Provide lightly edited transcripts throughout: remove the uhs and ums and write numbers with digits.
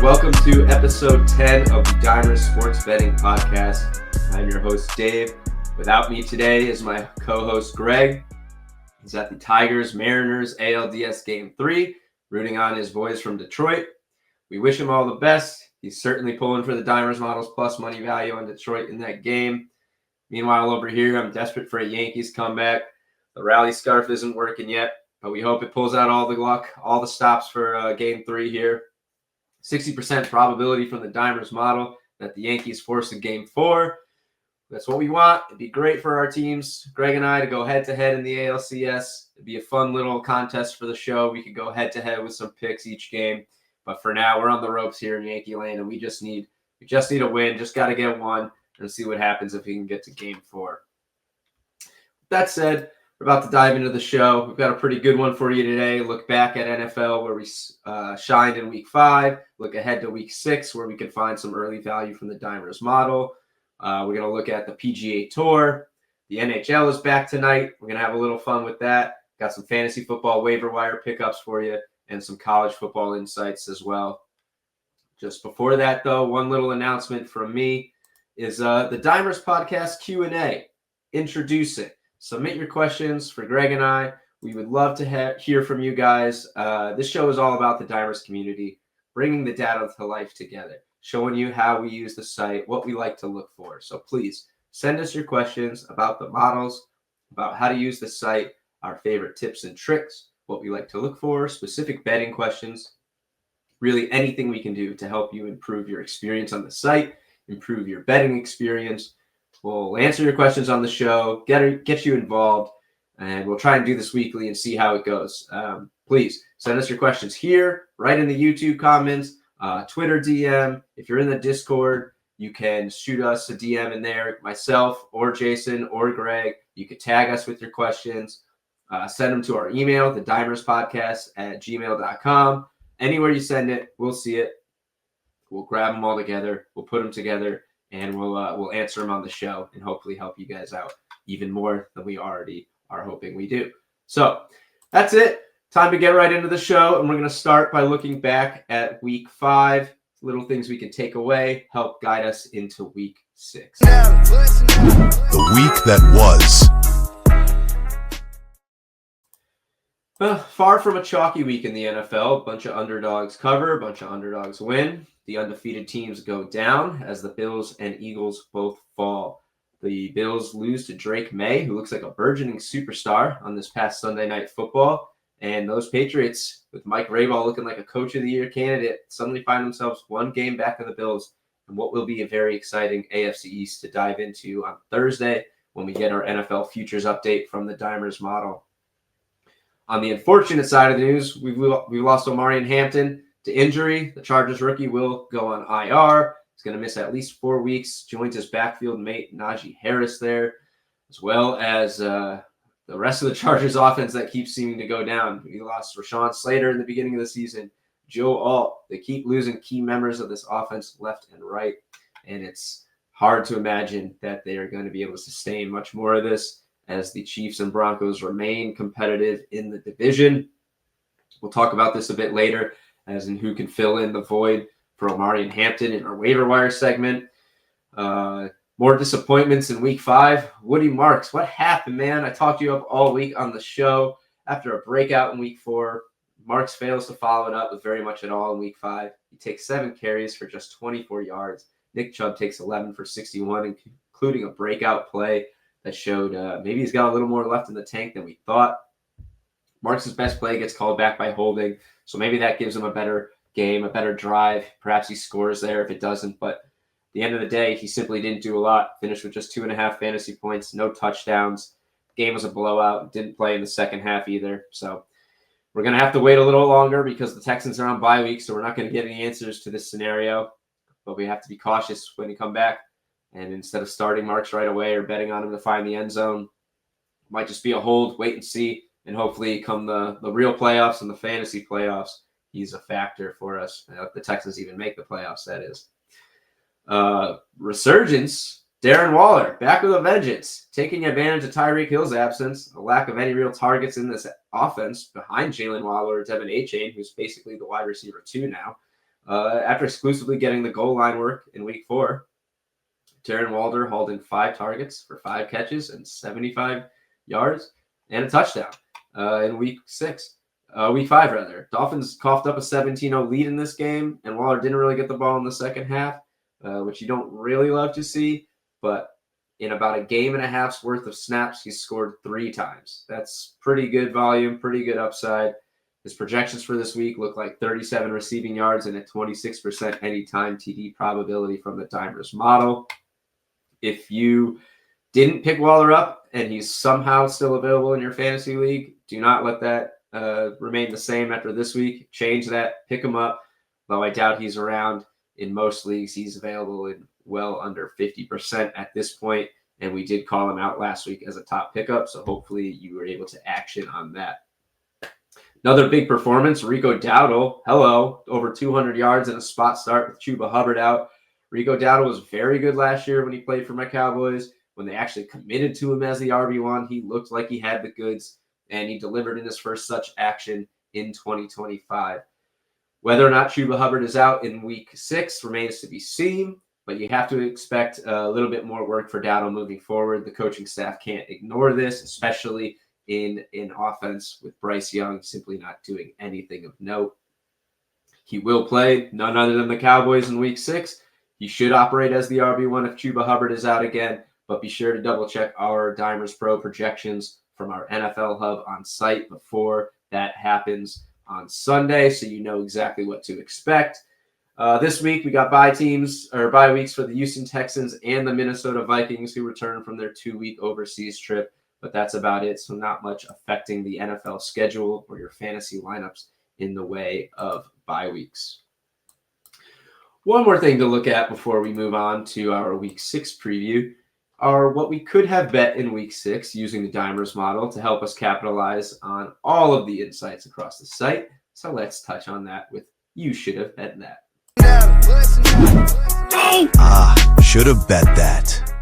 welcome to episode 10 of the Dimers Sports Betting Podcast. I'm your host, Dave. Without me today is my co-host, Greg. He's at the Tigers-Mariners ALDS Game 3, rooting on his boys from Detroit. We wish him all the best. He's certainly pulling for the Dimers models plus money value on Detroit in that game. Meanwhile, over here, I'm desperate for a Yankees comeback. The rally scarf isn't working yet, but we hope it pulls out all the luck, all the stops for Game 3 here. 60% probability from the Dimers model that the Yankees force a Game 4. That's what we want. It'd be great for our teams, Greg and I, to go head-to-head in the ALCS. It'd be a fun little contest for the show. We could go head-to-head with some picks each game. But for now, we're on the ropes here in Yankee Land, and we just need a win. Just got to get one and see what happens if we can get to Game 4. That said, we're about to dive into the show. We've got a pretty good one for you today. Look back at NFL where we shined in Week 5. Look ahead to Week 6 where we can find some early value from the Dimers model. We're going to look at the PGA Tour. The NHL is back tonight. We're going to have a little fun with that. Got some fantasy football waiver wire pickups for you and some college football insights as well. Just before that, though, one little announcement from me is the Dimers Podcast Q&A. Introducing. Submit your questions for Greg and I. We would love to hear from you guys. This show is all about the Dimers community, bringing the data to life together, showing you how we use the site, what we like to look for. So please send us your questions about the models, about how to use the site, our favorite tips and tricks, what we like to look for, specific betting questions, really anything we can do to help you improve your experience on the site, improve your betting experience. We'll answer your questions on the show, get you involved, and we'll try and do this weekly and see how it goes. Please send us your questions here, right in the YouTube comments, Twitter DM. If you're in the Discord, you can shoot us a DM in there, myself or Jason or Greg. You could tag us with your questions. Send them to our email, thedimerspodcast@gmail.com. Anywhere you send it, we'll see it. We'll grab them all together. We'll put them together, and we'll answer them on the show and hopefully help you guys out even more than we already are hoping we do. So that's it. Time to get right into the show, and we're going to start by looking back at Week 5. Little things we can take away, help guide us into Week 6. The week that was. Far from a chalky week in the NFL. A bunch of underdogs cover, a bunch of underdogs win. The undefeated teams go down as the Bills and Eagles both fall. The Bills lose to Drake May, who looks like a burgeoning superstar on this past Sunday Night Football. And those Patriots, with Mike Vrabel looking like a Coach of the Year candidate, suddenly find themselves one game back of the Bills and what will be a very exciting AFC East to dive into on Thursday when we get our NFL futures update from the Dimers model. On the unfortunate side of the news, we lost Omarion Hampton to injury. The Chargers rookie will go on IR. He's going to miss at least 4 weeks. Joins his backfield mate, Najee Harris, there, as well as the rest of the Chargers offense that keeps seeming to go down. We lost Rashawn Slater in the beginning of the season, Joe Alt. They keep losing key members of this offense left and right, and it's hard to imagine that they are going to be able to sustain much more of this as the Chiefs and Broncos remain competitive in the division. We'll talk about this a bit later, as in who can fill in the void for Omarion Hampton in our waiver wire segment. More disappointments in Week 5. Woody Marks, what happened, man? I talked you up all week on the show. After a breakout in Week 4, Marks fails to follow it up with very much at all in Week 5. He takes 7 carries for just 24 yards. Nick Chubb takes 11 for 61, including a breakout play that showed maybe he's got a little more left in the tank than we thought. Marks' best play gets called back by holding, so maybe that gives him a better game, a better drive. Perhaps he scores there if it doesn't, but at the end of the day, he simply didn't do a lot. Finished with just 2.5 fantasy points, no touchdowns. Game was a blowout. Didn't play in the second half either. So we're going to have to wait a little longer because the Texans are on bye week, so we're not going to get any answers to this scenario. But we have to be cautious when he come back. And instead of starting Marks right away or betting on him to find the end zone, might just be a hold, wait and see. And hopefully come the real playoffs and the fantasy playoffs, he's a factor for us. If the Texans even make the playoffs, that is. Resurgence, Darren Waller, back with a vengeance, taking advantage of Tyreek Hill's absence, a lack of any real targets in this offense behind Jalen Waller or Devin Achane, who's basically the wide receiver 2 now. After exclusively getting the goal line work in week 4, Darren Walder hauled in 5 targets for 5 catches and 75 yards and a touchdown in week 5 rather. Dolphins coughed up a 17-0 lead in this game, and Waller didn't really get the ball in the second half, which you don't really love to see, but in about a game and a half's worth of snaps, he scored 3 times. That's pretty good volume, pretty good upside. His projections for this week look like 37 receiving yards and a 26% anytime TD probability from the Dimers model. If you didn't pick Waller up and he's somehow still available in your fantasy league, do not let that remain the same after this week. Change that, pick him up. Though I doubt he's around in most leagues, he's available in well under 50% at this point, and we did call him out last week as a top pickup, so hopefully you were able to action on that. Another big performance, Rico Dowdle. Hello, over 200 yards and a spot start with Chuba Hubbard out. Rico Dowdle was very good last year when he played for my Cowboys. When they actually committed to him as the RB1, he looked like he had the goods, and he delivered in his first such action in 2025. Whether or not Chuba Hubbard is out in week 6 remains to be seen, but you have to expect a little bit more work for Dowdle moving forward. The coaching staff can't ignore this, especially in an offense with Bryce Young simply not doing anything of note. He will play none other than the Cowboys in week 6. He should operate as the RB1 if Chuba Hubbard is out again, but be sure to double check our Dimers Pro projections from our NFL Hub on site before that happens on Sunday, so you know exactly what to expect. This week, we got bye weeks for the Houston Texans and the Minnesota Vikings, who return from their 2-week overseas trip, but that's about it. So not much affecting the NFL schedule or your fantasy lineups in the way of bye weeks. One more thing to look at before we move on to our week 6 preview are what we could have bet in week 6 using the Dimers model to help us capitalize on all of the insights across the site. So let's touch on that with You Should Have Bet That. Should have bet that.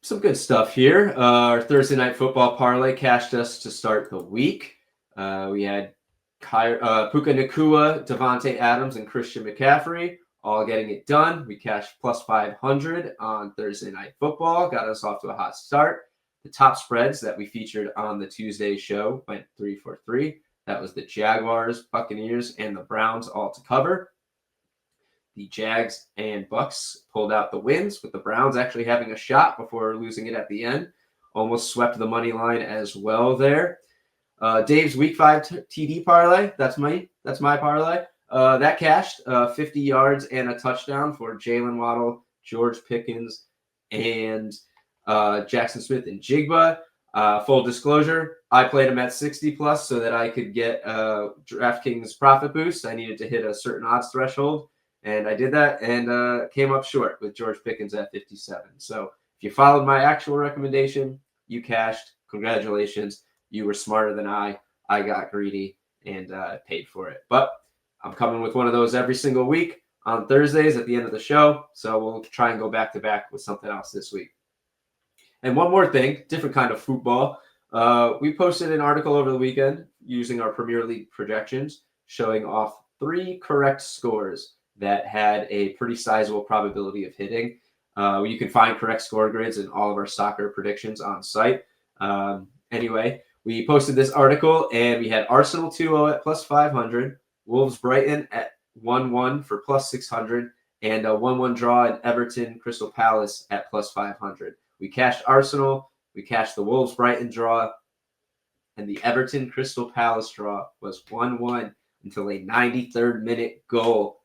Some good stuff here. Our Thursday Night Football parlay cashed us to start the week. We had Puka Nacua, Devontae Adams, and Christian McCaffrey all getting it done. We cashed plus 500 on Thursday Night Football. Got us off to a hot start. The top spreads that we featured on the Tuesday show went 3 for 3. That was the Jaguars, Buccaneers, and the Browns all to cover. The Jags and Bucks pulled out the wins, with the Browns actually having a shot before losing it at the end. Almost swept the money line as well there. Dave's Week 5 TD parlay, that's my parlay. That cashed 50 yards and a touchdown for Jalen Waddle, George Pickens, and Jackson Smith and Jigba. Full disclosure, I played him at 60 plus so that I could get DraftKings profit boost. I needed to hit a certain odds threshold, and I did that and came up short with George Pickens at 57. So if you followed my actual recommendation, you cashed. Congratulations. You were smarter than I. I got greedy and paid for it. But I'm coming with one of those every single week on Thursdays at the end of the show. So we'll try and go back to back with something else this week. And one more thing, different kind of football. We posted an article over the weekend using our Premier League projections, showing off 3 correct scores that had a pretty sizable probability of hitting. You can find correct score grids in all of our soccer predictions on site. Anyway, we posted this article, and we had Arsenal 2-0 at plus 500, Wolves Brighton at 1-1 for plus 600, and a 1-1 draw in Everton Crystal Palace at plus 500. We cashed Arsenal, we cashed the Wolves Brighton draw, and the Everton Crystal Palace draw was 1-1 until a 93rd minute goal.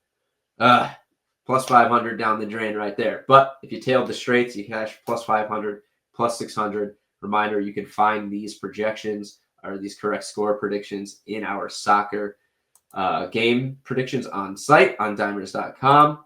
Plus 500 down the drain right there. But if you tailed the straights, you cash plus 500, plus 600. Reminder, you can find these projections or these correct score predictions in our soccer game predictions on site on dimers.com.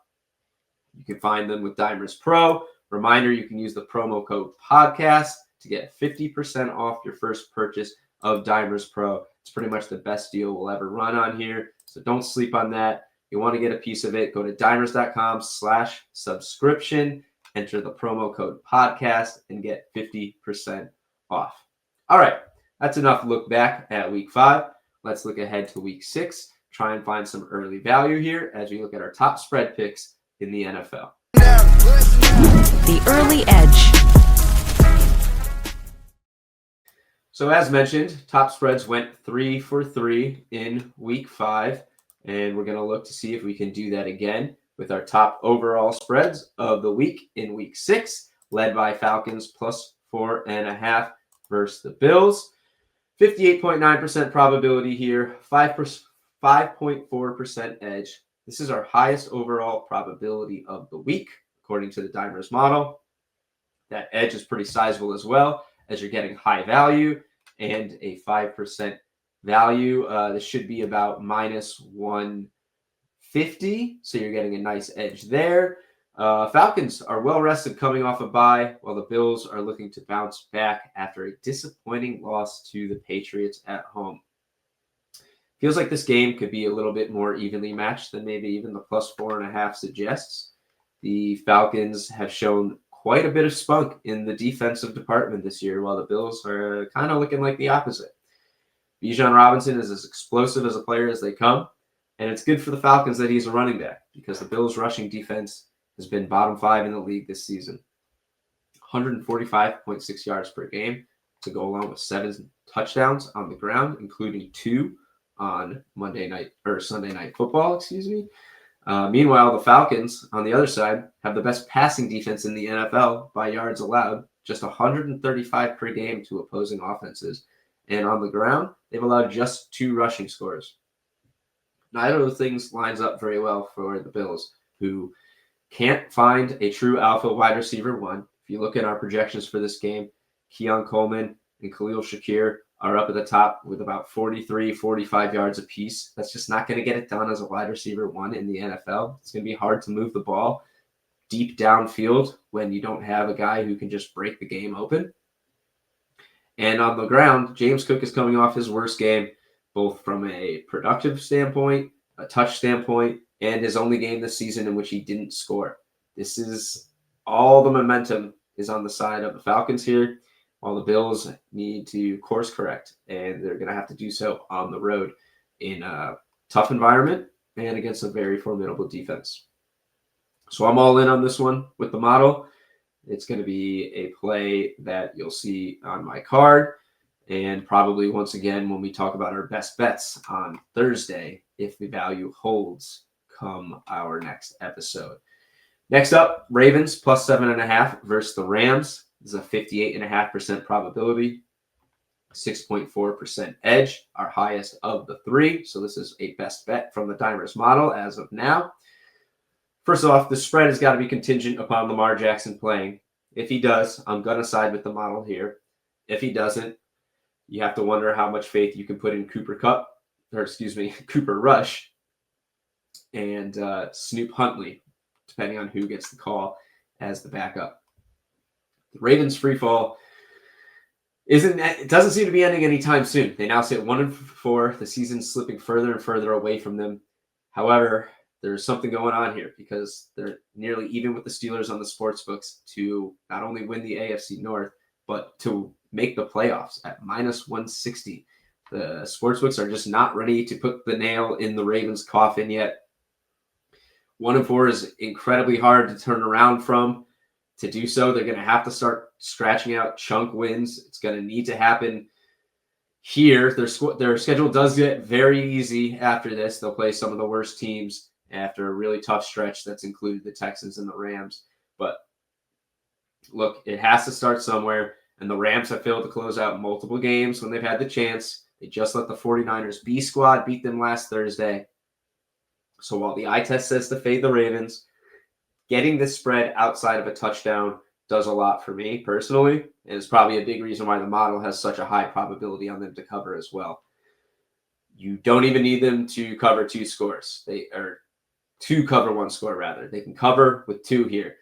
You can find them with Dimers Pro. Reminder, you can use the promo code podcast to get 50% off your first purchase of Dimers Pro. It's pretty much the best deal we'll ever run on here. So don't sleep on that. If you want to get a piece of it, go to dimers.com/subscription, enter the promo code podcast, and get 50% off. All right, that's enough look back at week 5. Let's look ahead to week 6. try and find some early value here as we look at our top spread picks in the NFL. The early edge. So as mentioned, top spreads went 3 for 3 in week 5, and we're going to look to see if we can do that again with our top overall spreads of the week in week 6, led by Falcons plus 4.5 versus the Bills. 58.9% probability here, 5.4% edge. This is our highest overall probability of the week, according to the Dimers model. That edge is pretty sizable as well, as you're getting high value and a 5% value. This should be about minus 150, so you're getting a nice edge there. Falcons are well rested coming off a bye, while the Bills are looking to bounce back after a disappointing loss to the Patriots at home. Feels like this game could be a little bit more evenly matched than maybe even the plus 4.5 suggests. The Falcons have shown quite a bit of spunk in the defensive department this year, while the Bills are kind of looking like the opposite. Bijan Robinson is as explosive as a player as they come, and it's good for the Falcons that he's a running back because the Bills' rushing defense has been bottom 5 in the league this season. 145.6 yards per game to go along with 7 touchdowns on the ground, including 2 on Sunday Night Football, Meanwhile, the Falcons, on the other side, have the best passing defense in the NFL by yards allowed, just 135 per game to opposing offenses. And on the ground, they've allowed just 2 rushing scores. Neither of those things lines up very well for the Bills, who can't find a true alpha wide receiver one. If you look at our projections for this game, Keon Coleman and Khalil Shakir are up at the top with about 43, 45 yards apiece. That's just not going to get it done as a wide receiver one in the NFL. It's going to be hard to move the ball deep downfield when you don't have a guy who can just break the game open. And on the ground, James Cook is coming off his worst game, both from a productive standpoint, a touch standpoint, and his only game this season in which he didn't score. This is all the momentum is on the side of the Falcons here, while the Bills need to course correct, and they're going to have to do so on the road in a tough environment and against a very formidable defense. So I'm all in on this one with the model. It's going to be a play that you'll see on my card, and probably once again when we talk about our best bets on Thursday, if the value holds come our next episode. Next up, Ravens plus 7.5 versus the Rams. This is a 58.5% probability, 6.4% edge, our highest of the 3. So this is a best bet from the Dimers model as of now. First off, the spread has got to be contingent upon Lamar Jackson playing. If he does, I'm going to side with the model here. If he doesn't, you have to wonder how much faith you can put in Cooper Rush and Snoop Huntley, depending on who gets the call as the backup. The Ravens' free fall doesn't seem to be ending anytime soon. They now sit 1-4. The season's slipping further and further away from them. However, there's something going on here because they're nearly even with the Steelers on the sports books to not only win the AFC North, but to make the playoffs at minus 160. The sportsbooks are just not ready to put the nail in the Ravens' coffin yet. 1-4 is incredibly hard to turn around from. To do so, they're going to have to start scratching out chunk wins. It's going to need to happen here. Their schedule does get very easy after this. They'll play some of the worst teams after a really tough stretch that's included the Texans and the Rams. But look, it has to start somewhere, and the Rams have failed to close out multiple games when they've had the chance. They just let the 49ers B squad beat them last Thursday. So while the eye test says to fade the Ravens, getting this spread outside of a touchdown does a lot for me personally, and it's probably a big reason why the model has such a high probability on them to cover as well. You don't even need them to cover 2 scores. To cover 1 score, rather. They can cover with 2 here.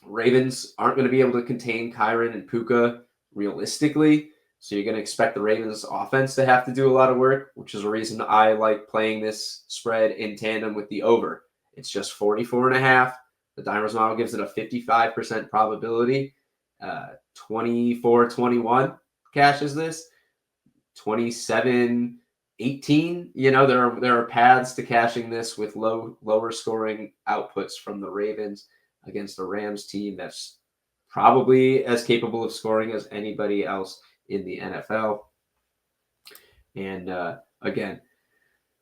Ravens aren't going to be able to contain Kyren and Puka realistically, so you're going to expect the Ravens offense to have to do a lot of work, which is a reason I like playing this spread in tandem with the over. It's just 44.5. The Dimers model gives it a 55% probability. 24-21 cashes this. 27-18 18. There are paths to cashing this with lower scoring outputs from the Ravens against the Rams team that's probably as capable of scoring as anybody else in the NFL. And again,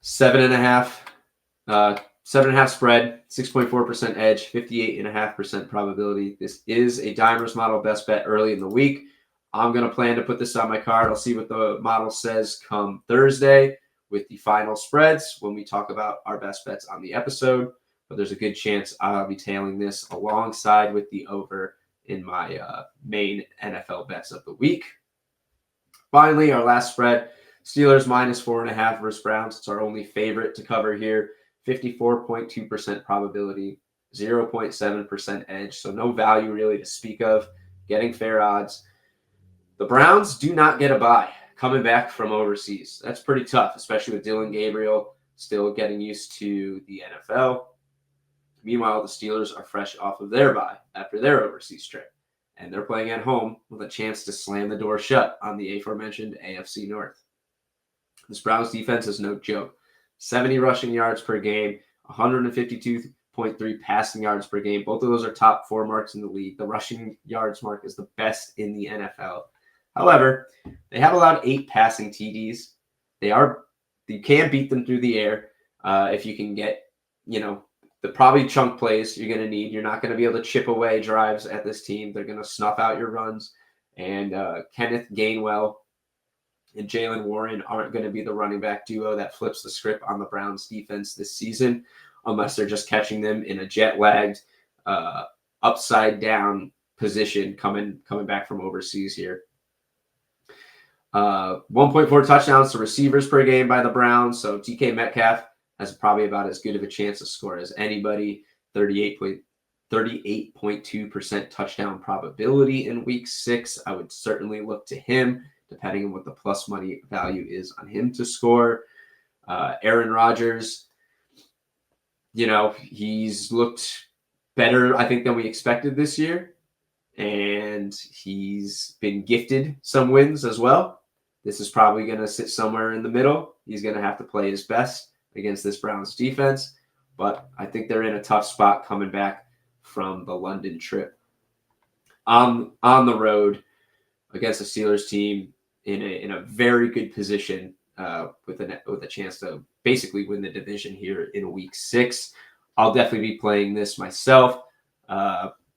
7.5 spread, 6.4% edge, 58.5% probability. This is a Dimers model best bet early in the week. I'm going to plan to put this on my card. I'll see what the model says come Thursday with the final spreads when we talk about our best bets on the episode. But there's a good chance I'll be tailing this alongside with the over in my main NFL bets of the week. Finally, our last spread, Steelers minus 4.5 versus Browns. It's our only favorite to cover here. 54.2% probability, 0.7% edge. So no value really to speak of. Getting fair odds. The Browns do not get a bye coming back from overseas. That's pretty tough, especially with Dylan Gabriel still getting used to the NFL. Meanwhile, the Steelers are fresh off of their bye after their overseas trip, and they're playing at home with a chance to slam the door shut on the aforementioned AFC North. This Browns defense is no joke. 70 rushing yards per game, 152.3 passing yards per game. Both of those are top 4 marks in the league. The rushing yards mark is the best in the NFL. However, they have allowed 8 passing TDs. You can beat them through the air if you can get, the probably chunk plays you're going to need. You're not going to be able to chip away drives at this team. They're going to snuff out your runs. And Kenneth Gainwell and Jalen Warren aren't going to be the running back duo that flips the script on the Browns defense this season, unless they're just catching them in a jet-lagged, upside-down position coming back from overseas here. 1.4 touchdowns to receivers per game by the Browns. So DK Metcalf has probably about as good of a chance to score as anybody. 38.2% touchdown probability in week 6. I would certainly look to him, depending on what the plus money value is on him to score. Aaron Rodgers, he's looked better, I think, than we expected this year. And he's been gifted some wins as well. This is probably going to sit somewhere in the middle. He's going to have to play his best against this Browns defense. But I think they're in a tough spot coming back from the London trip. On the road against the Steelers team in a very good position with a chance to basically win the division here in week 6. I'll definitely be playing this myself.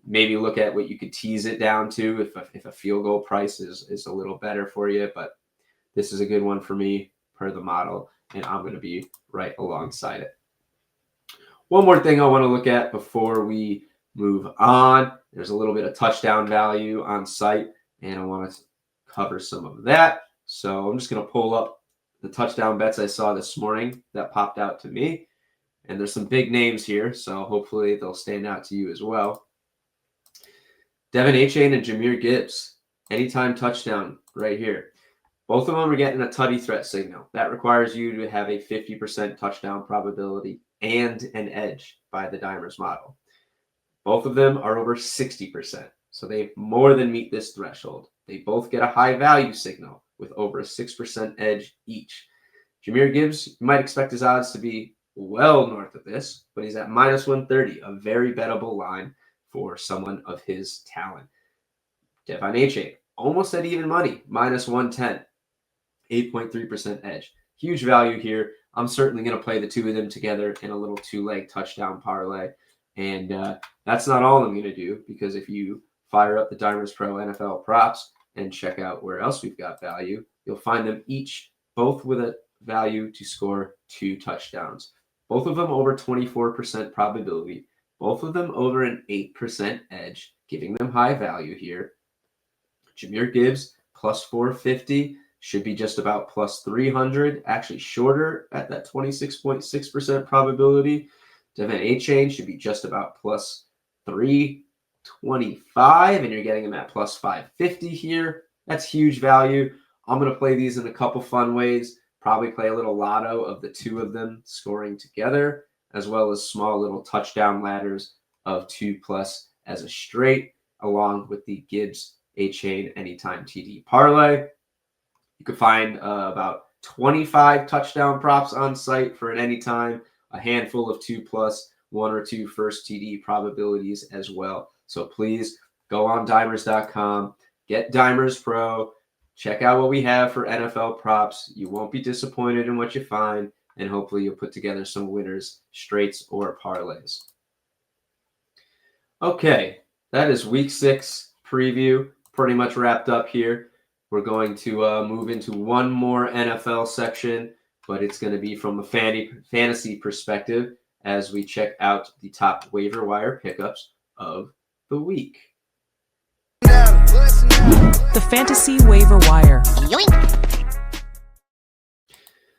Maybe look at what you could tease it down to if a field goal price is a little better for you. But this is a good one for me per the model, and I'm going to be right alongside it. One more thing I want to look at before we move on. There's a little bit of touchdown value on site, and I want to cover some of that. So I'm just going to pull up the touchdown bets I saw this morning that popped out to me. And there's some big names here, so hopefully they'll stand out to you as well. Devin Achane and Jahmyr Gibbs, anytime touchdown right here. Both of them are getting a tutty threat signal. That requires you to have a 50% touchdown probability and an edge by the Dimers model. Both of them are over 60%, so they more than meet this threshold. They both get a high value signal with over a 6% edge each. Jahmyr Gibbs, you might expect his odds to be well north of this, but he's at minus 130, a very bettable line for someone of his talent. Devin Achane, almost at even money, minus 110, 8.3% edge. Huge value here. I'm certainly going to play the two of them together in a little 2-leg touchdown parlay. And that's not all I'm going to do, because if you fire up the Dimers Pro NFL props and check out where else we've got value, you'll find them both with a value to score 2 touchdowns. Both of them over 24% probability. Both of them over an 8% edge, giving them high value here. Jahmyr Gibbs, plus 450, should be just about plus 300, actually shorter at that 26.6% probability. Devin Achane should be just about plus 325, and you're getting him at plus 550 here. That's huge value. I'm going to play these in a couple fun ways. Probably play a little lotto of the two of them scoring together, as well as small little touchdown ladders of 2+ as a straight, along with the Gibbs Achane anytime TD parlay. You could find about 25 touchdown props on site for at any time, a handful of 2+, 1 or 2 first TD probabilities as well. So please go on dimers.com, get Dimers Pro, check out what we have for NFL props. You won't be disappointed in what you find, and hopefully you'll put together some winners, straights, or parlays. Okay, that is week 6 preview pretty much wrapped up here. We're going to move into one more NFL section, but it's going to be from a fantasy perspective as we check out the top waiver wire pickups of the week. The fantasy waiver wire.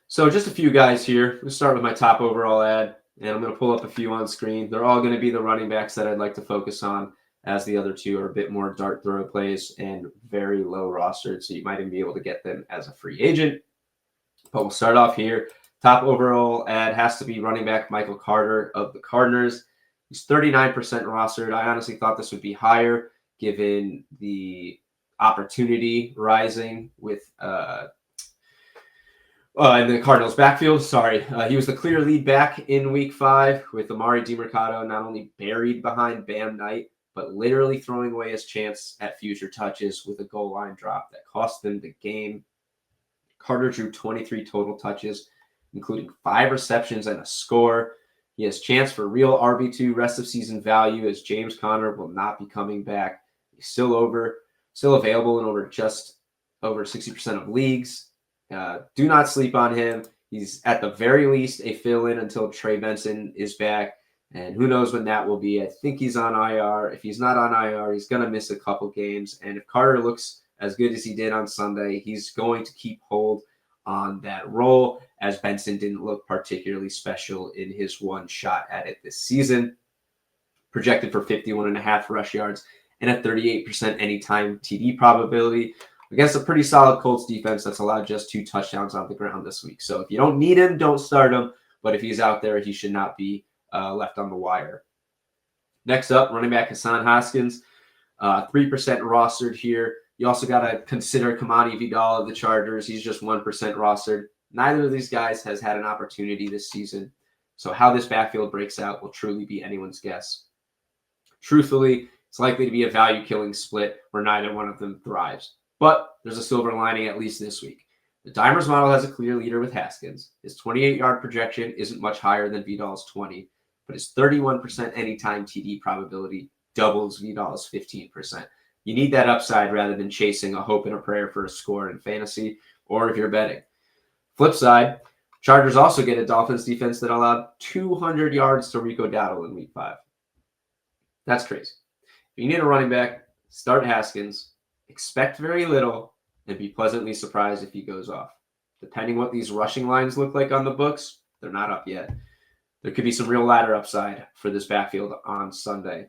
So just a few guys here. We'll start with my top overall ad, and I'm going to pull up a few on screen. They're all going to be the running backs that I'd like to focus on, as the other two are a bit more dart throw plays and very low rostered, so you might even be able to get them as a free agent. But we'll start off here. Top overall ad has to be running back Michael Carter of the Cardinals. He's 39% rostered. I honestly thought this would be higher given the opportunity rising with in the Cardinals backfield. He was the clear lead back in week 5 with Amari DiMercato not only buried behind Bam Knight, but literally throwing away his chance at future touches with a goal line drop that cost them the game. Carter drew 23 total touches, including 5 receptions and a score. He has chance for real RB2 rest of season value as James Conner will not be coming back. He's still available in just over 60% of leagues. Do not sleep on him. He's at the very least a fill-in until Trey Benson is back. And who knows when that will be. I think he's on IR. If he's not on IR, he's going to miss a couple games. And if Carter looks as good as he did on Sunday, he's going to keep hold on that role, as Benson didn't look particularly special in his one shot at it this season. Projected for 51.5 rush yards and a 38% anytime TD probability against a pretty solid Colts defense that's allowed just 2 touchdowns on the ground this week. So if you don't need him, don't start him. But if he's out there, he should not be left on the wire. Next up, running back Hassan Haskins, 3% rostered here. You also got to consider Kamani Vidal of the Chargers. He's just 1% rostered. Neither of these guys has had an opportunity this season. So how this backfield breaks out will truly be anyone's guess. Truthfully, it's likely to be a value-killing split where neither one of them thrives. But there's a silver lining at least this week. The Dimers model has a clear leader with Haskins. His 28-yard projection isn't much higher than Vidal's 20, but his 31% anytime TD probability doubles Vidal's 15%. You need that upside rather than chasing a hope and a prayer for a score in fantasy or if you're betting. Flip side, Chargers also get a Dolphins defense that allowed 200 yards to Rico Dowdle in week 5. That's crazy. If you need a running back, start Haskins, expect very little, and be pleasantly surprised if he goes off. Depending what these rushing lines look like on the books, they're not up yet. There could be some real ladder upside for this backfield on Sunday.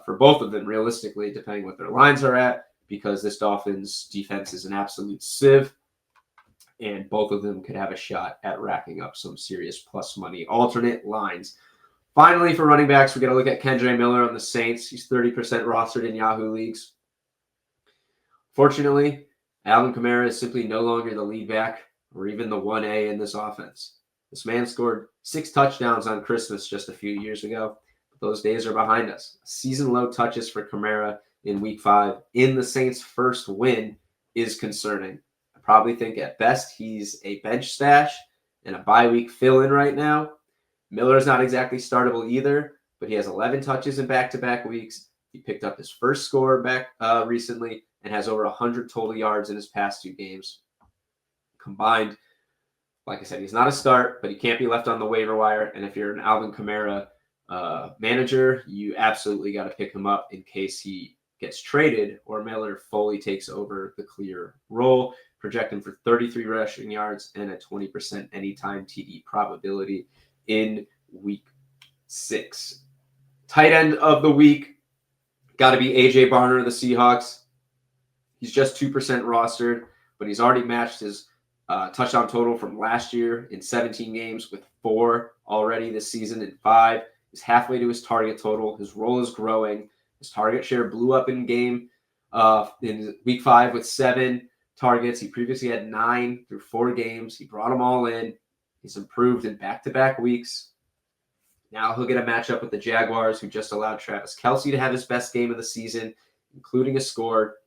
For both of them, realistically, depending what their lines are at, because this Dolphins defense is an absolute sieve, and both of them could have a shot at racking up some serious plus money alternate lines. Finally, for running backs, we got to look at Kendre Miller on the Saints. He's 30% rostered in Yahoo leagues. Fortunately, Alvin Kamara is simply no longer the lead back or even the 1A in this offense. This man scored 6 touchdowns on Christmas just a few years ago. But those days are behind us. Season-low touches for Kamara in week 5 in the Saints' first win is concerning. I probably think at best he's a bench stash and a bye-week fill-in right now. Miller's not exactly startable either, but he has 11 touches in back-to-back weeks. He picked up his first score back recently and has over 100 total yards in his past 2 games. Combined, like I said, he's not a start, but he can't be left on the waiver wire. And if you're an Alvin Kamara manager, you absolutely got to pick him up in case he gets traded or Miller fully takes over the clear role, projecting for 33 rushing yards and a 20% anytime TD probability in week 6. Tight end of the week, got to be A.J. Barner of the Seahawks. He's just 2% rostered, but he's already matched his touchdown total from last year in 17 games with 4 already this season in 5. He's halfway to his target total. His role is growing. His target share blew up in week 5 with 7 targets. He previously had 9 through 4 games. He brought them all in. He's improved in back-to-back weeks. Now he'll get a matchup with the Jaguars, who just allowed Travis Kelce to have his best game of the season, including a score.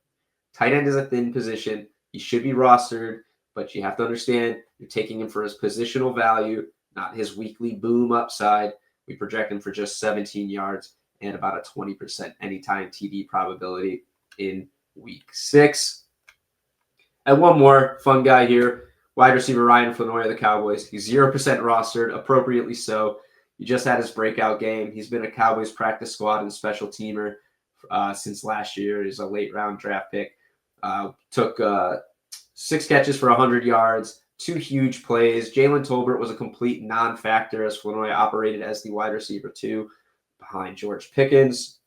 Tight end is a thin position. He should be rostered, but you have to understand you're taking him for his positional value, not his weekly boom upside. We project him for just 17 yards and about a 20% anytime TD probability in week 6. And one more fun guy here, wide receiver Ryan Flanoy of the Cowboys. He's 0% rostered, appropriately so. He just had his breakout game. He's been a Cowboys practice squad and special teamer since last year. He's a late round draft pick. Took 6 catches for 100 yards, 2 huge plays. Jalen Tolbert was a complete non-factor as Flanoy operated as the wide receiver 2 behind George Pickens.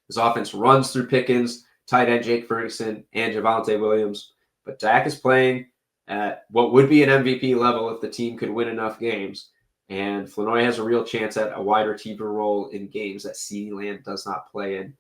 His offense runs through Pickens, tight end Jake Ferguson, and Javonte Williams. But Dak is playing at what would be an MVP level if the team could win enough games. And Flanoy has a real chance at a wide receiver role in games that CeeDee Lamb does not play in.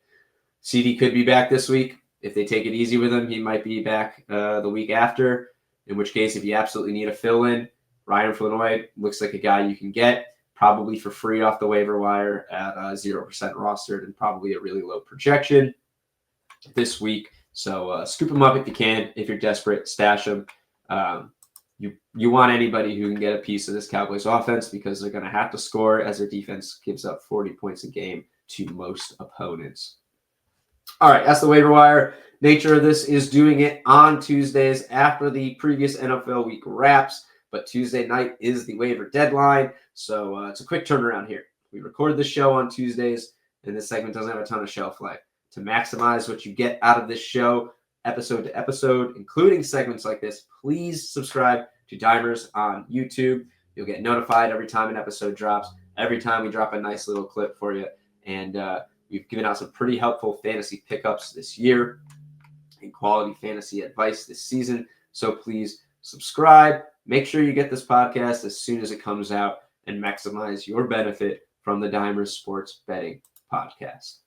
CeeDee could be back this week. If they take it easy with him, he might be back the week after, in which case, if you absolutely need a fill-in, Ryan Flanoy looks like a guy you can get, probably for free off the waiver wire at 0% rostered and probably a really low projection this week. So scoop him up if you can. If you're desperate, stash him. You want anybody who can get a piece of this Cowboys offense because they're going to have to score as their defense gives up 40 points a game to most opponents. All right, that's the waiver wire. Nature of this is doing it on Tuesdays after the previous NFL week wraps, but Tuesday night is the waiver deadline, so it's a quick turnaround here. We record the show on Tuesdays, and this segment doesn't have a ton of shelf life. To maximize what you get out of this show, episode to episode, including segments like this, please subscribe to Dimers on YouTube. You'll get notified every time an episode drops, every time we drop a nice little clip for you, and we've given out some pretty helpful fantasy pickups this year and quality fantasy advice this season. So please subscribe. Make sure you get this podcast as soon as it comes out and maximize your benefit from the Dimers Sports Betting Podcast.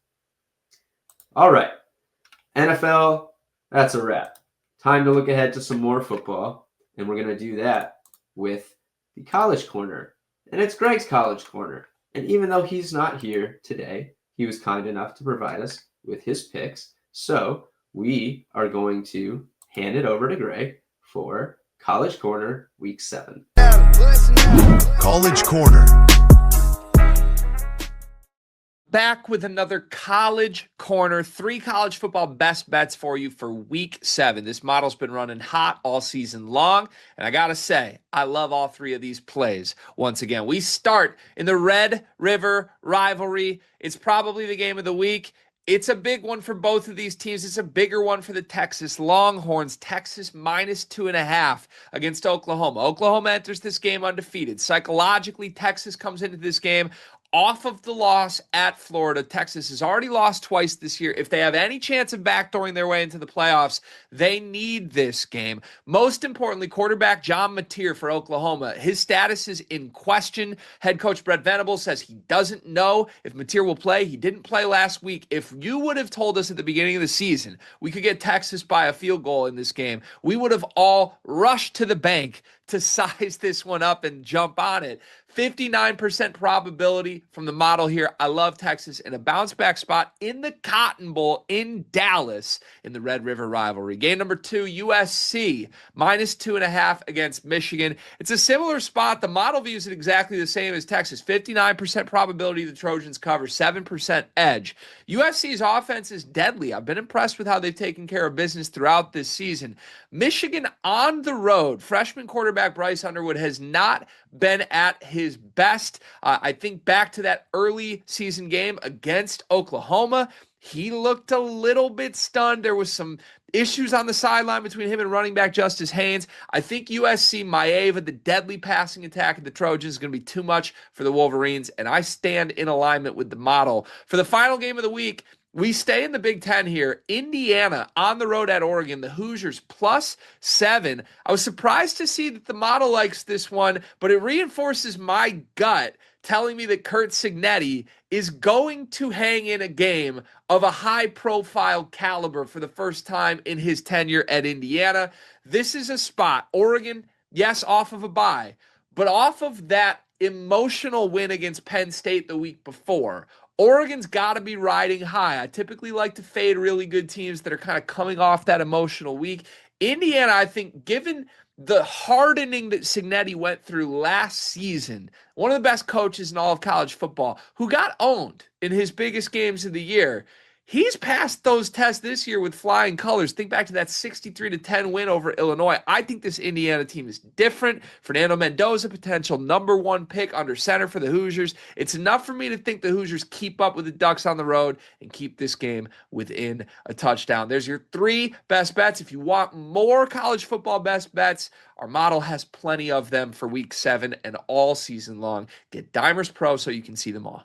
All right. NFL, that's a wrap. Time to look ahead to some more football. And we're going to do that with the College Corner. And it's Greg's College Corner. And even though he's not here today, he was kind enough to provide us with his picks. So we are going to hand it over to Greg for College Corner Week 7. College Corner. Back with another College Corner, 3 college football best bets for you for Week 7. This model's been running hot all season long, and I gotta say, I love all 3 of these plays. Once again, we start in the Red River rivalry. It's probably the game of the week. It's a big one for both of these teams. It's a bigger one for the Texas Longhorns. Texas minus 2.5 against Oklahoma. Oklahoma enters this game undefeated. Psychologically, Texas comes into this game off of the loss at Florida. Texas has already lost twice this year. If they have any chance of backdooring their way into the playoffs, they need this game. Most importantly, quarterback John Mateer for Oklahoma. His status is in question. Head coach Brett Venables says he doesn't know if Mateer will play. He didn't play last week. If you would have told us at the beginning of the season we could get Texas by a field goal in this game, we would have all rushed to the bank to size this one up and jump on it. 59% probability from the model here. I love Texas in a bounce back spot in the Cotton Bowl in Dallas in the Red River rivalry. Game number 2, USC minus 2.5 against Michigan. It's a similar spot. The model views it exactly the same as Texas. 59% probability the Trojans cover, 7% edge. USC's offense is deadly. I've been impressed with how they've taken care of business throughout this season. Michigan on the road. Freshman quarterback Bryce Underwood has not been at his best. I think back to that early season game against Oklahoma. He looked a little bit stunned. There was some issues on the sideline between him and running back Justice Haynes. I think USC Maeva, the deadly passing attack of the Trojans, is going to be too much for the Wolverines, and I stand in alignment with the model. For the final game of the week, we stay in the Big Ten here. Indiana on the road at Oregon. The Hoosiers +7. I was surprised to see that the model likes this one, but it reinforces my gut telling me that Curt Cignetti is going to hang in a game of a high-profile caliber for the first time in his tenure at Indiana. This is a spot. Oregon, yes, off of a bye, but off of that emotional win against Penn State the week before, Oregon's got to be riding high. I typically like to fade really good teams that are kind of coming off that emotional week. Indiana, I think, given the hardening that Cignetti went through last season, one of the best coaches in all of college football, who got owned in his biggest games of the year, he's passed those tests this year with flying colors. Think back to that 63-10 win over Illinois. I think this Indiana team is different. Fernando Mendoza, potential number one pick under center for the Hoosiers. It's enough for me to think the Hoosiers keep up with the Ducks on the road and keep this game within a touchdown. There's your 3 best bets. If you want more college football best bets, our model has plenty of them for week 7 and all season long. Get Dimers Pro so you can see them all.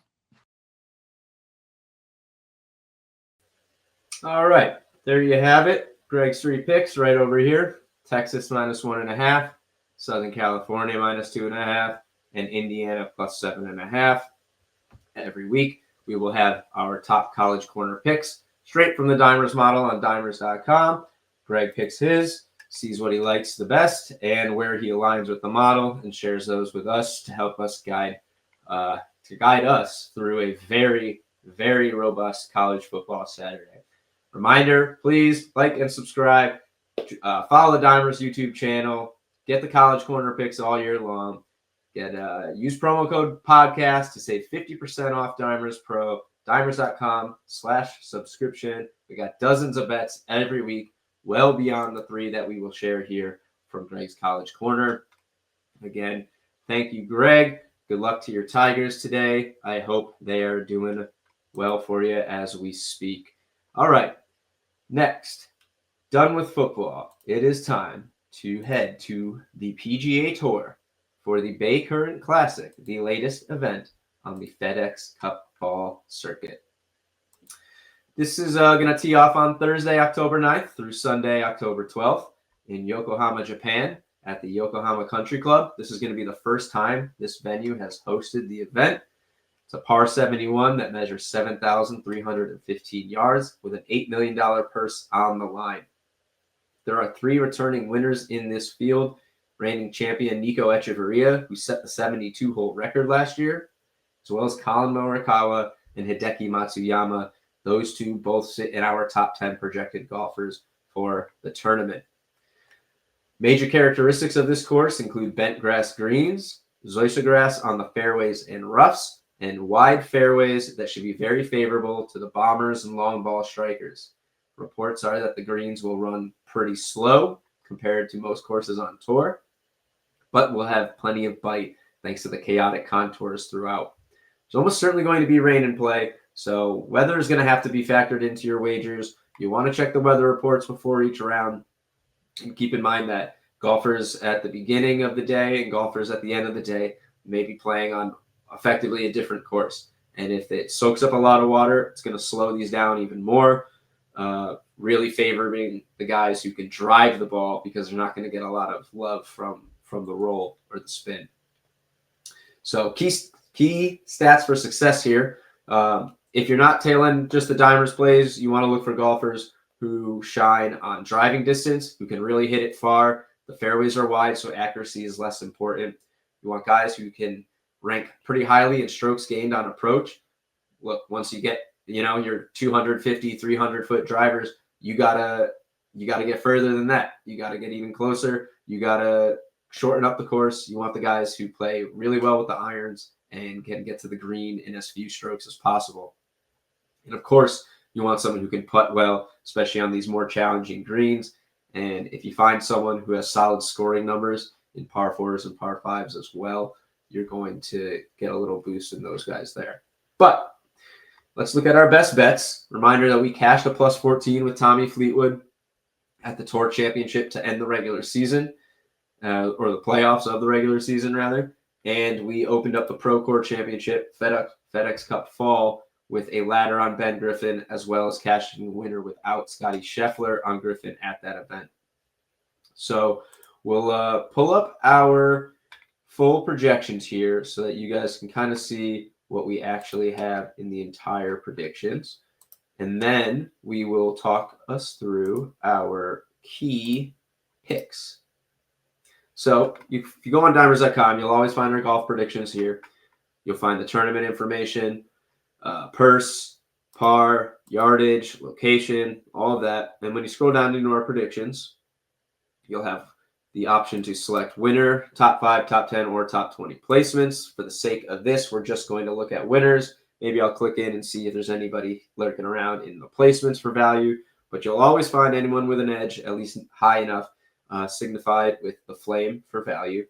All right, there you have it. Greg's 3 picks right over here. Texas -1.5, Southern California -2.5, and Indiana +7.5. Every week, we will have our top college corner picks straight from the Dimers model on dimers.com. Greg picks his, sees what he likes the best and where he aligns with the model, and shares those with us to help us guide us through a very, very robust college football Saturday. Reminder, please like and subscribe. Follow the Dimers YouTube channel. Get the College Corner picks all year long. Use promo code podcast to save 50% off Dimers Pro. Dimers.com/subscription. We got dozens of bets every week, well beyond the 3 that we will share here from Greg's College Corner. Again, thank you, Greg. Good luck to your Tigers today. I hope they are doing well for you as we speak. All right. Next, done with football. It is time to head to the PGA Tour for the Baycurrent Classic, the latest event on the FedEx Cup Fall circuit. This is going to tee off on Thursday, October 9th through Sunday, October 12th in Yokohama, Japan at the Yokohama Country Club. This is going to be the first time this venue has hosted the event. It's a par 71 that measures 7,315 yards with an $8 million purse on the line. There are 3 returning winners in this field. Reigning champion Nico Echeverria, who set the 72-hole record last year, as well as Colin Morikawa and Hideki Matsuyama. Those 2 both sit in our top 10 projected golfers for the tournament. Major characteristics of this course include bent grass greens, zoysia grass on the fairways and roughs, and wide fairways that should be very favorable to the bombers and long ball strikers. Reports are that the greens will run pretty slow compared to most courses on tour, but will have plenty of bite thanks to the chaotic contours throughout. There's almost certainly going to be rain in play, so weather is going to have to be factored into your wagers. You want to check the weather reports before each round, and keep in mind that golfers at the beginning of the day and golfers at the end of the day may be playing on effectively a different course. And if it soaks up a lot of water, it's going to slow these down even more, really favoring the guys who can drive the ball because they're not going to get a lot of love from the roll or the spin. So key stats for success here. If you're not tailing just the Dimers plays, you want to look for golfers who shine on driving distance, who can really hit it far. The fairways are wide, so accuracy is less important. You want guys who can rank pretty highly in strokes gained on approach. Look, once you get, your 250, 300-foot drivers, you gotta get further than that. You gotta get even closer. You gotta shorten up the course. You want the guys who play really well with the irons and can get to the green in as few strokes as possible. And of course, you want someone who can putt well, especially on these more challenging greens. And if you find someone who has solid scoring numbers in par 4s and par 5s as well, you're going to get a little boost in those guys there. But let's look at our best bets. Reminder that we cashed a +14 with Tommy Fleetwood at the Tour Championship to end the regular season, or the playoffs of the regular season, rather. And we opened up the Procore Championship, FedEx Cup Fall, with a ladder on Ben Griffin, as well as cashing the winner without Scotty Scheffler on Griffin at that event. So we'll pull up our full projections here so that you guys can kind of see what we actually have in the entire predictions. And then we will talk us through our key picks. So if you go on dimers.com, you'll always find our golf predictions here. You'll find the tournament information, purse, par, yardage, location, all of that. And when you scroll down into our predictions, you'll have the option to select winner, top 5, top 10, or top 20 placements. For the sake of this, we're just going to look at winners. Maybe I'll click in and see if there's anybody lurking around in the placements for value. But you'll always find anyone with an edge, at least high enough, signified with the flame for value.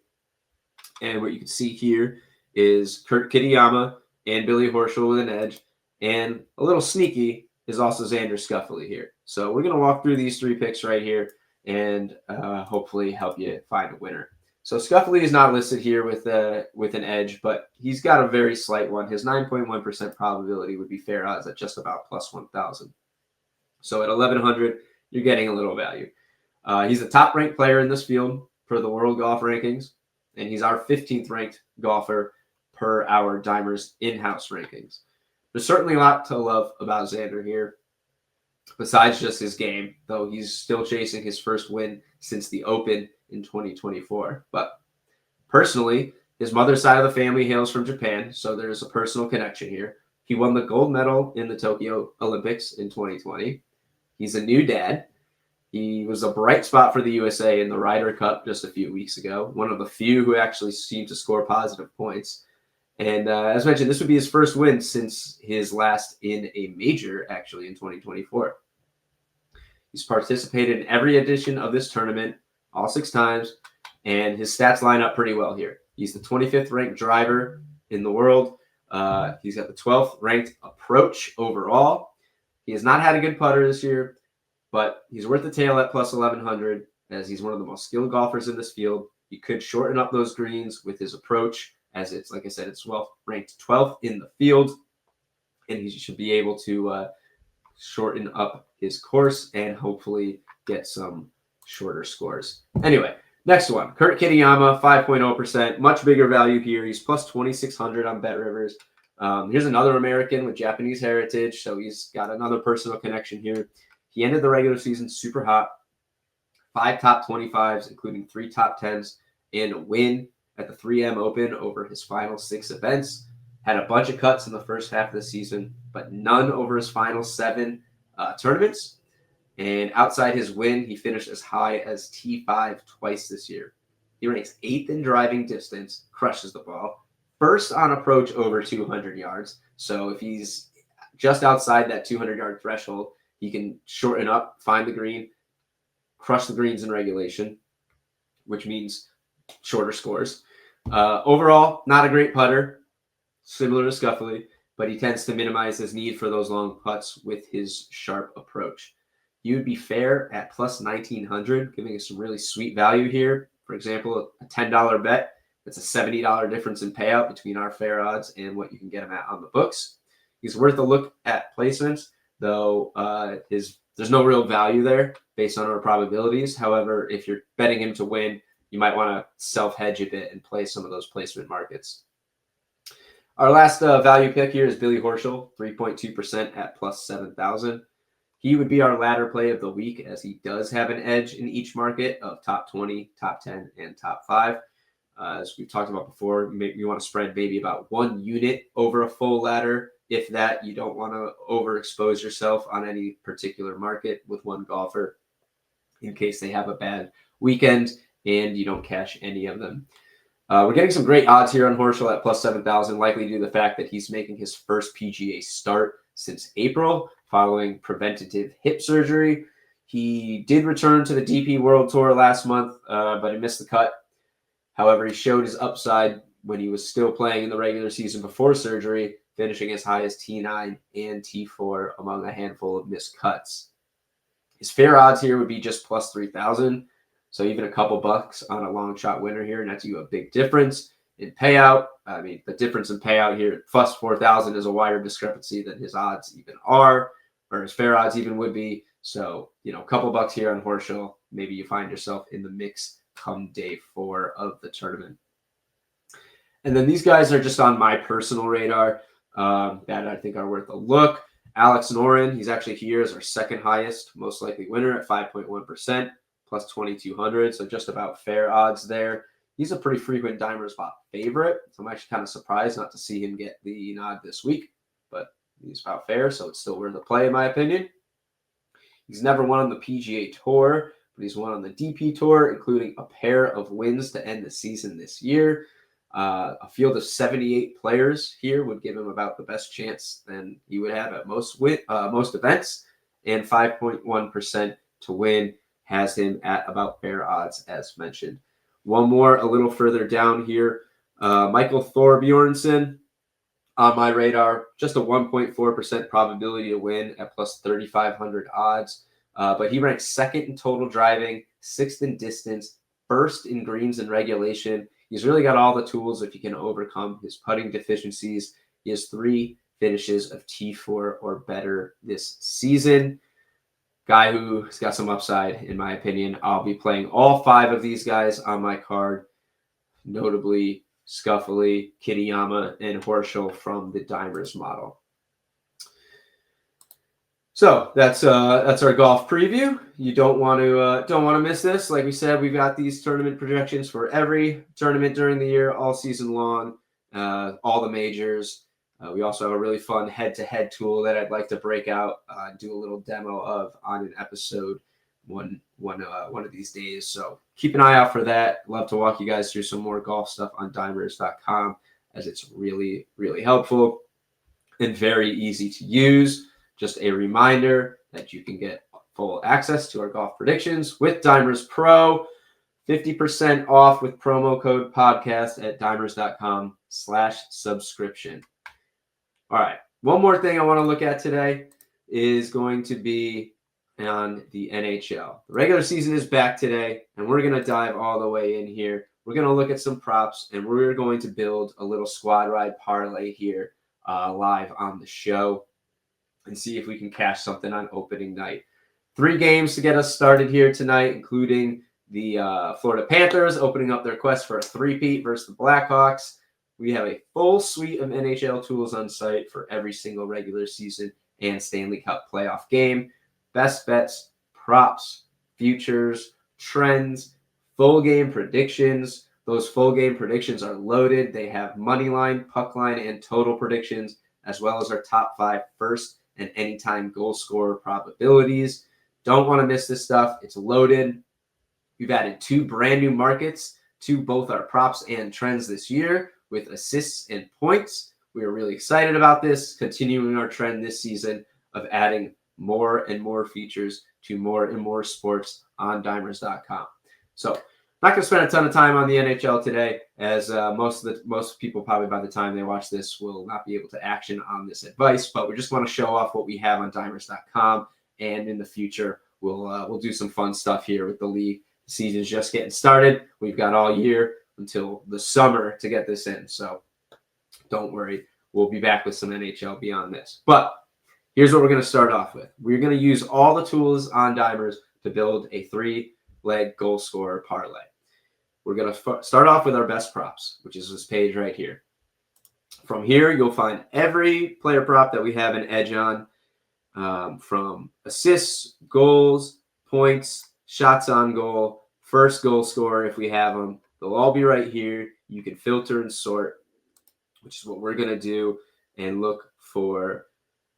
And what you can see here is Kurt Kitayama and Billy Horschel with an edge. And a little sneaky is also Xander Schauffele here. So we're going to walk through these 3 picks right here and hopefully help you find a winner. So Schauffele is not listed here with an edge, but he's got a very slight one. His 9.1% probability would be fair odds at just about plus 1,000. So at 1,100, you're getting a little value. He's the top-ranked player in this field for the World Golf Rankings, and he's our 15th ranked golfer per our Dimers in-house rankings. There's certainly a lot to love about Xander here, besides just his game, though he's still chasing his first win since the Open in 2024. But personally, his mother's side of the family hails from Japan, so there's a personal connection here. He won the gold medal in the Tokyo Olympics in 2020. He's a new dad. He was a bright spot for the USA in the Ryder Cup just a few weeks ago, one of the few who actually seemed to score positive points. And as mentioned, this would be his first win since his last in a major, actually, in 2024. He's participated in every edition of this tournament, all 6 times, and his stats line up pretty well here. He's the 25th ranked driver in the world. He's got the 12th ranked approach overall. He has not had a good putter this year, but he's worth the tail at plus 1,100 as he's one of the most skilled golfers in this field. He could shorten up those greens with his approach, as it's, like I said, it's ranked 12th in the field, and he should be able to shorten up his course and hopefully get some shorter scores. Anyway, next one, Kurt Kitayama, 5.0%, much bigger value here. He's plus 2,600 on BetRivers. Here's another American with Japanese heritage, so he's got another personal connection here. He ended the regular season super hot, 5 top 25s, including 3 top 10s, and a win at the 3M Open over his final 6 events. Had a bunch of cuts in the first half of the season, but none over his final 7 tournaments. And outside his win, he finished as high as T5 twice this year. He ranks 8th in driving distance, crushes the ball, first on approach over 200 yards. So if he's just outside that 200-yard threshold, he can shorten up, find the green, crush the greens in regulation, which means shorter scores. Overall, not a great putter, similar to Schauffele, but he tends to minimize his need for those long putts with his sharp approach. He would be fair at plus 1,900, giving us some really sweet value here. For example, a $10 bet, that's a $70 difference in payout between our fair odds and what you can get him at on the books. He's worth a look at placements, though there's no real value there based on our probabilities. However, if you're betting him to win, you might want to self-hedge a bit and play some of those placement markets. Our last value pick here is Billy Horschel, 3.2% at plus 7,000. He would be our ladder play of the week as he does have an edge in each market of top 20, top 10, and top 5. As we've talked about before, you want to spread maybe about 1 unit over a full ladder. If that, you don't want to overexpose yourself on any particular market with one golfer in case they have a bad weekend and you don't cash any of them. We're getting some great odds here on Horschel at plus 7,000, likely due to the fact that he's making his first PGA start since April following preventative hip surgery. He did return to the DP World Tour last month, but he missed the cut. However, he showed his upside when he was still playing in the regular season before surgery, finishing as high as T9 and T4 among a handful of missed cuts. His fair odds here would be just plus 3,000. So even a couple bucks on a long shot winner here nets you a big difference in payout. I mean, the difference in payout here, plus 4,000 is a wider discrepancy than his odds even are, or his fair odds even would be. So, a couple bucks here on Horschel, maybe you find yourself in the mix come day 4 of the tournament. And then these guys are just on my personal radar that I think are worth a look. Alex Noren, he's actually here as our second highest, most likely winner at 5.1%, plus 2,200. So just about fair odds there. He's a pretty frequent dimer spot favorite. So I'm actually kind of surprised not to see him get the nod this week, but he's about fair. So it's still worth a play in my opinion. He's never won on the PGA Tour, but he's won on the DP Tour, including a pair of wins to end the season this year. A field of 78 players here would give him about the best chance than he would have at most events, and 5.1% to win has him at about fair odds, as mentioned. One more a little further down here, Michael Thorbjornsen on my radar, just a 1.4% probability to win at plus 3,500 odds, but he ranks second in total driving, sixth in distance, first in greens and regulation. He's really got all the tools if he can overcome his putting deficiencies. He has 3 finishes of T4 or better this season. Guy who's got some upside, in my opinion. I'll be playing all 5 of these guys on my card, notably Scuffley, Kitayama, and Horschel from the Dimers model. So that's our golf preview. You don't want to miss this. Like we said, we've got these tournament projections for every tournament during the year, all season long, all the majors. We also have a really fun head-to-head tool that I'd like to break out, do a little demo of on an episode one of these days. So keep an eye out for that. Love to walk you guys through some more golf stuff on dimers.com, as it's really, really helpful and very easy to use. Just a reminder that you can get full access to our golf predictions with Dimers Pro, 50% off with promo code podcast at dimers.com/subscription. All right. One more thing I want to look at today is going to be on the NHL. The regular season is back today, and we're going to dive all the way in here. We're going to look at some props, and we're going to build a little squad ride parlay here live on the show, and see if we can cash something on opening night. 3 games to get us started here tonight, including the Florida Panthers opening up their quest for a three-peat versus the Blackhawks. We have a full suite of NHL tools on site for every single regular season and Stanley Cup playoff game. Best bets, props, futures, trends, full game predictions. Those full game predictions are loaded. They have money line, puck line, and total predictions, as well as our top 5 first and anytime goal scorer probabilities. Don't want to miss this stuff. It's loaded. We've added 2 brand new markets to both our props and trends this year with assists and points. We are really excited about this, continuing our trend this season of adding more and more features to more and more sports on dimers.com. So not going to spend a ton of time on the NHL today, as most people probably by the time they watch this will not be able to action on this advice, but we just want to show off what we have on dimers.com, and in the future we'll do some fun stuff here with the league. The season's just getting started. We've got all year until the summer to get this in, so don't worry. We'll be back with some NHL beyond this. But here's what we're going to start off with. We're going to use all the tools on Dimers to build a 3-leg goal scorer parlay. We're going to start off with our best props, which is this page right here. From here, you'll find every player prop that we have an edge on, from assists, goals, points, shots on goal, first goal scorer if we have them. They'll all be right here. You can filter and sort, which is what we're going to do, and look for,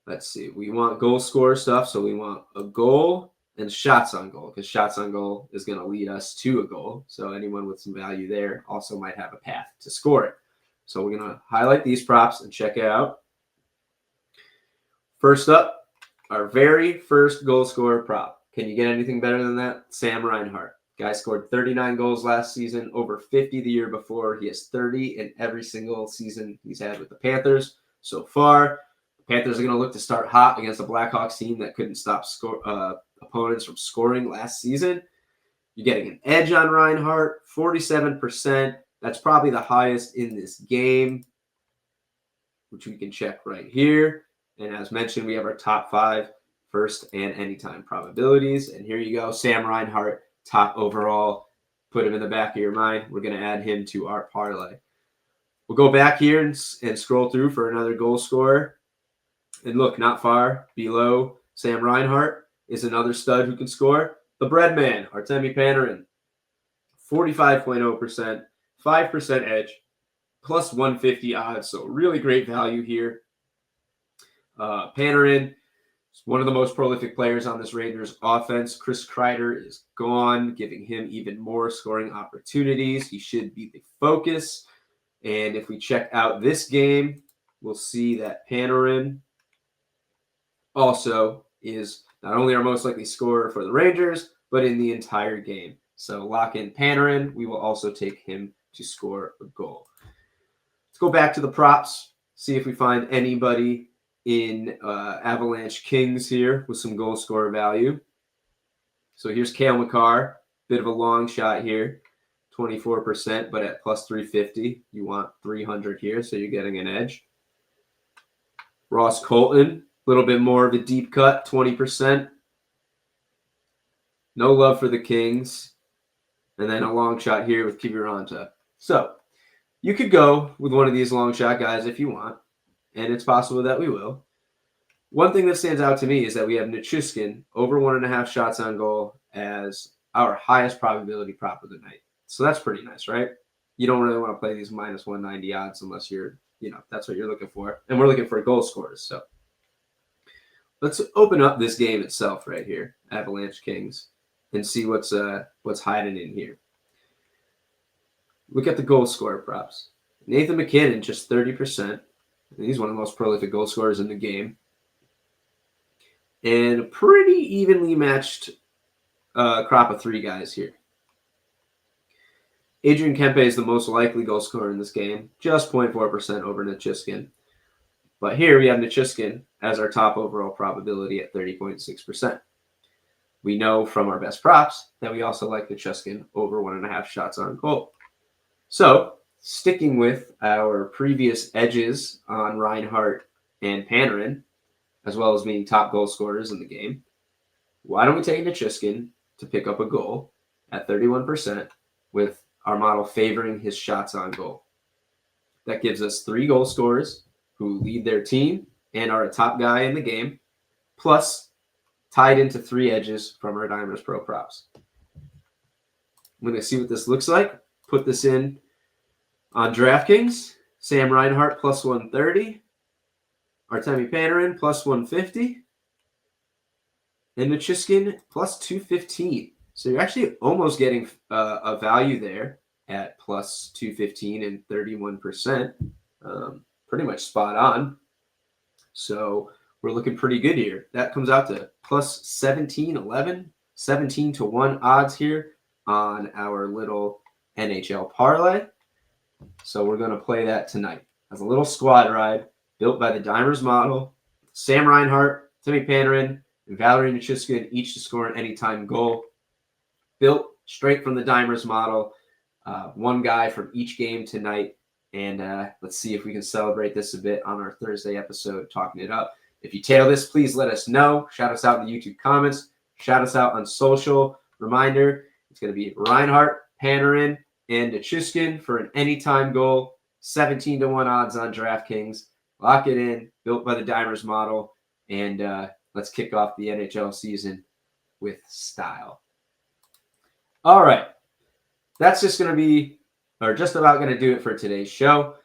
let's see, we want goal scorer stuff, so we want a goal and shots on goal, because shots on goal is going to lead us to a goal. So anyone with some value there also might have a path to score it. So we're going to highlight these props and check it out. First up, our very first goal scorer prop. Can you get anything better than that? Sam Reinhart. Guy scored 39 goals last season, over 50 the year before. He has 30 in every single season he's had with the Panthers so far. The Panthers are going to look to start hot against a Blackhawks team that couldn't stop opponents from scoring last season. You're getting an edge on Reinhart, 47%. That's probably the highest in this game, which we can check right here. And as mentioned, we have our top 5 first and anytime probabilities. And here you go, Sam Reinhart, top overall. Put him in the back of your mind. We're going to add him to our parlay. We'll go back here and scroll through for another goal scorer. And look, not far below Sam Reinhart is another stud who can score. The bread man, Artemi Panarin, 45.0%, 5% edge, plus 150 odds. So really great value here. Panarin is one of the most prolific players on this Rangers offense. Chris Kreider is gone, giving him even more scoring opportunities. He should be the focus. And if we check out this game, we'll see that Panarin also is not only our most likely scorer for the Rangers, but in the entire game. So lock in Panarin. We will also take him to score a goal. Let's go back to the props, see if we find anybody in Avalanche Kings here with some goal scorer value. So here's Cale Makar, bit of a long shot here, 24%, but at plus 350, you want 300 here, so you're getting an edge. Ross Colton, a little bit more of a deep cut, 20%. No love for the Kings. And then a long shot here with Kiviranta. So you could go with one of these long shot guys if you want, and it's possible that we will. One thing that stands out to me is that we have Nichushkin over 1.5 shots on goal as our highest probability prop of the night. So that's pretty nice, right? You don't really want to play these minus 190 odds unless you're, that's what you're looking for. And we're looking for goal scorers. So let's open up this game itself right here, Avalanche Kings, and see what's hiding in here. Look at the goal scorer props. Nathan McKinnon, just 30%. He's one of the most prolific goal scorers in the game. And a pretty evenly matched crop of 3 guys here. Adrian Kempe is the most likely goal scorer in this game, just 0.4% over Nichushkin. But here we have Nichushkin as our top overall probability at 30.6%. We know from our best props that we also like Nichushkin over 1.5 shots on goal. So, sticking with our previous edges on Reinhart and Panarin, as well as being top goal scorers in the game, why don't we take Nichushkin to pick up a goal at 31% with our model favoring his shots on goal? That gives us 3 goal scorers who lead their team and are a top guy in the game, plus tied into 3 edges from our Dimers Pro props. I'm going to see what this looks like. Put this in on DraftKings. Sam Reinhart plus 130. Artemi Panarin plus 150. And Nichushkin plus 215. So you're actually almost getting a value there at plus 215 and 31%. Pretty much spot on. So we're looking pretty good here. That comes out to plus 17 to 1 odds here on our little NHL parlay. So we're going to play that tonight as a little squad ride built by the Dimers model. Sam Reinhart, Timmy Panarin, and Valerie Nichushkin each to score an anytime goal. Built straight from the Dimers model. One guy from each game tonight. And let's see if we can celebrate this a bit on our Thursday episode, talking it up. If you tail this, please let us know. Shout us out in the YouTube comments. Shout us out on social. Reminder, it's going to be Reinhart, Panarin, and Nichushkin for an anytime goal. 17 to 1 odds on DraftKings. Lock it in. Built by the Dimers model. And let's kick off the NHL season with style. All right. That's just going to be, or just about going to do it for today's show.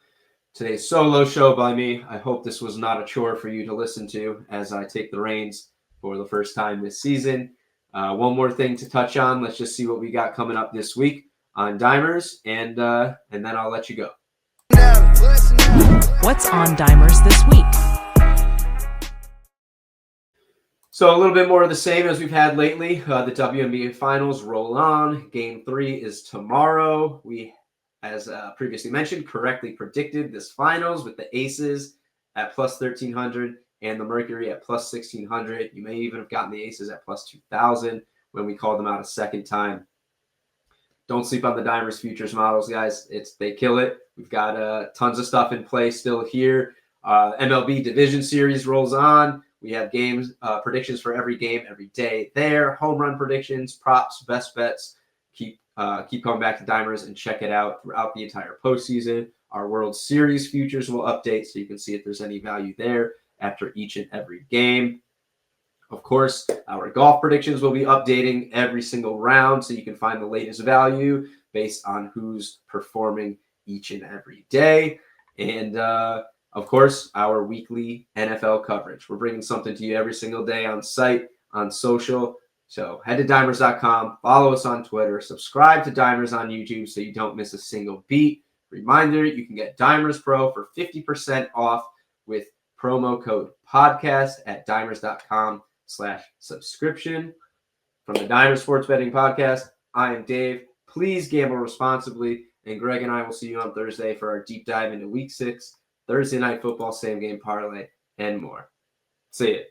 Today's solo show by me. I hope this was not a chore for you to listen to as I take the reins for the first time this season. One more thing to touch on. Let's just see what we got coming up this week on Dimers, and then I'll let you go. What's on Dimers this week? So a little bit more of the same as we've had lately. The WNBA Finals roll on. Game 3 is tomorrow. We, as previously mentioned, correctly predicted this Finals with the Aces at plus 1,300 and the Mercury at plus 1,600. You may even have gotten the Aces at plus 2,000 when we called them out a second time. Don't sleep on the Dimers futures models, guys. They kill it. We've got tons of stuff in play still here. MLB Division Series rolls on. We have games, predictions for every game, every day there. Home run predictions, props, best bets, keep coming back to Dimers and check it out throughout the entire postseason. Our World Series futures will update so you can see if there's any value there after each and every game. Of course, our golf predictions will be updating every single round so you can find the latest value based on who's performing each and every day. And of course, our weekly NFL coverage. We're bringing something to you every single day on site, on social. So head to dimers.com, follow us on Twitter, subscribe to Dimers on YouTube so you don't miss a single beat. Reminder, you can get Dimers Pro for 50% off with promo code podcast at dimers.com/subscription. From the Dimers Sports Betting Podcast, I am Dave. Please gamble responsibly. And Greg and I will see you on Thursday for our deep dive into Week 6, Thursday Night Football, same game parlay, and more. See you.